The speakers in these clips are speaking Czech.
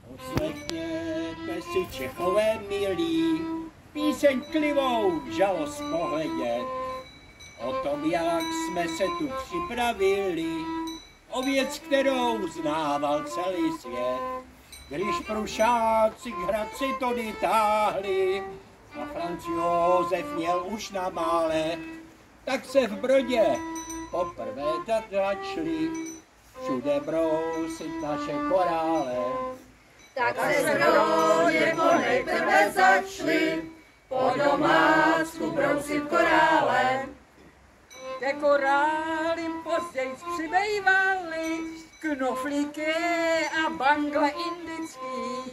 Poslechněte si Čechové milí, píseň klivou žalost pohledět. O tom, jak jsme se tu připravili, o věc, kterou znával celý svět. Když prušáci k Hradci Tody táhli a Franz Josef měl už na mále, tak se v Brodě poprvé začali všude brousit naše korále. Tak se v Brodě nejprve začali po domácku brousit korále. Ke korálím později přibývaly knoflíky a bangle indický.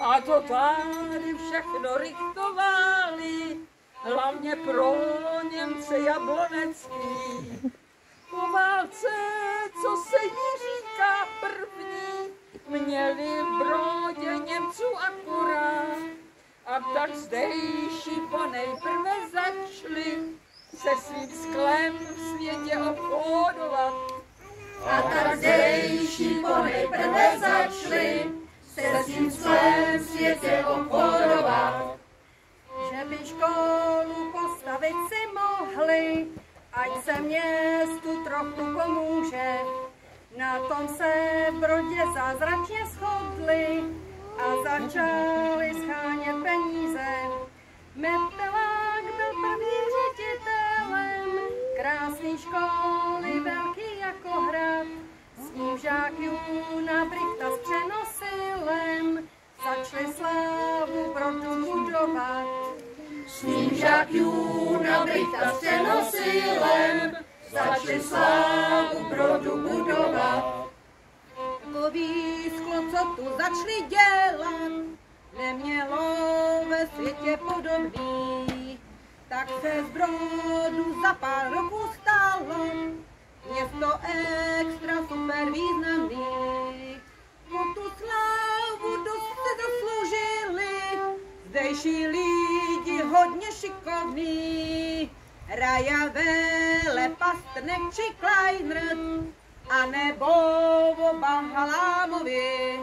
A to tady všechno riktovali, hlavně pro Němce jablonecký. Po válce, co se jí říká první, měli v Brodě Němců akurát. A tak zdejší ponejprve začali se svým sklem v světě obchodovat. A tak zdejší ponejprve začali se svým sklem v světě obchodovat. Že by školu postavit si mohli, ať se městu trochu pomůže. Na tom se v Brodě zázračně shodli a začali schánět peníze. Metelák byl prvním ředitelem krásný školy, velký jako hrad. S ním žák Juna Brichta s přenosilem začali slávu Brodu budovat. S ním žák Juna Brichta s přenosilem začali slávu Brodu budovat. Takový sklo, co tu začali dělat, nemělo ve světě podobný. Tak se z Brodu za pár roků stalo město extra super významný. Po tu slávu dost se zasloužili zdejší lidi hodně šikovní. Raja Vele, Pastrnek či Kleiner, a nebo oba Halámovi.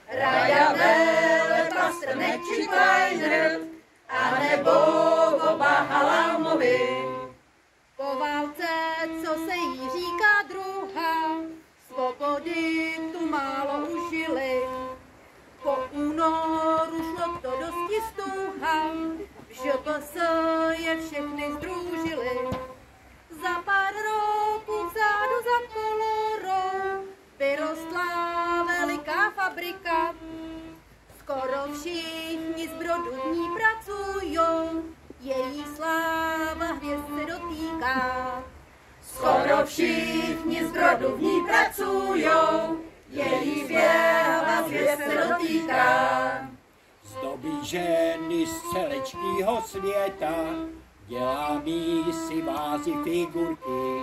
Raja Vele, Pastrnek či Kleiner, a nebo oba Halámovi. Po válce, co se jí říká druhá, svobody tu málo užili. Po únoru šlo to dosti stuha, že to se je všechny združili. Za pár roků vzadu za Kolorou vyrostla veliká fabrika. Skoro všichni z Brodu v ní pracujou, její sláva hvězd se dotýká. Skoro všichni z Brodu v ní pracujou, její sláva hvězd se dotýká. Zdobí ženy z celečkýho světa, dělá mísy, vázy, figurky,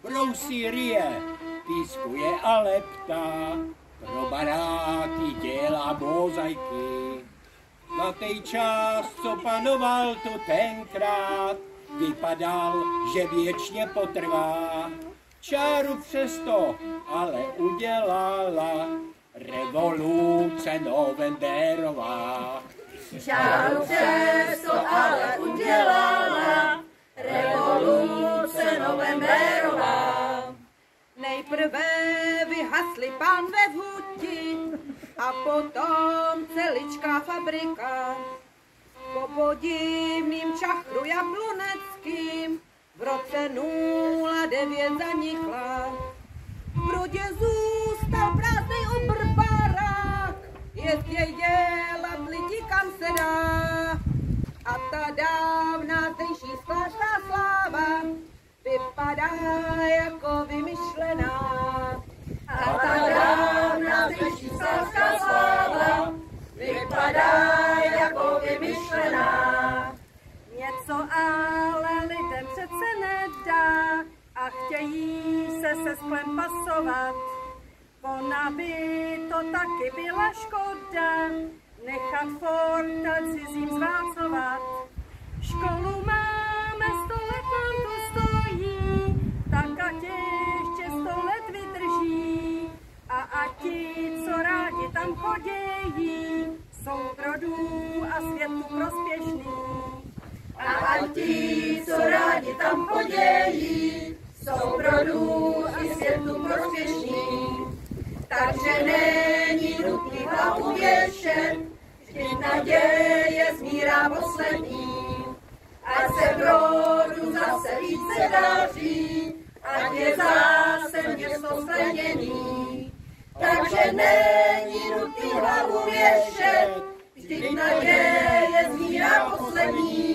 brousí rije, pískuje a leptá, pro baráky dělá mozaiky. Na tej čas, co panoval tu tenkrát, vypadal, že věčně potrvá. Čáru přesto ale udělala revoluce novemberová. Čáru přesto ale udělala revoluce novemberová. Nejprve vyhasli pánve v huti a potom celičká fabrika. Po podivným čachru jabloneckým v roce 09 zanikla. V Brodě zůstal prázdnej obrbarák, jestli dělat lidi kam se dá. A ta dávná zdejší sklářská sláva vypadá jako vymyšlená. A ta dávná zdejší sklářská sláva vypadá jako vymyšlená. Něco ale lidem přece nedá a chtějí se sklem pasovat. Ona by to taky byla škoda, nechat fort a cizím zvácovat. Školu máme 100 let, nám to A ti, co rádi tam chodějí, jsou Brodu i světu prospěšní. Takže není nutný hlavu věšet, vždyť naděje zmírá poslední. Ať se Brodu zase více daří, ať je zase město skleněný. Takže není nutný hlavu věšet, vždyť naděje zmírá poslední.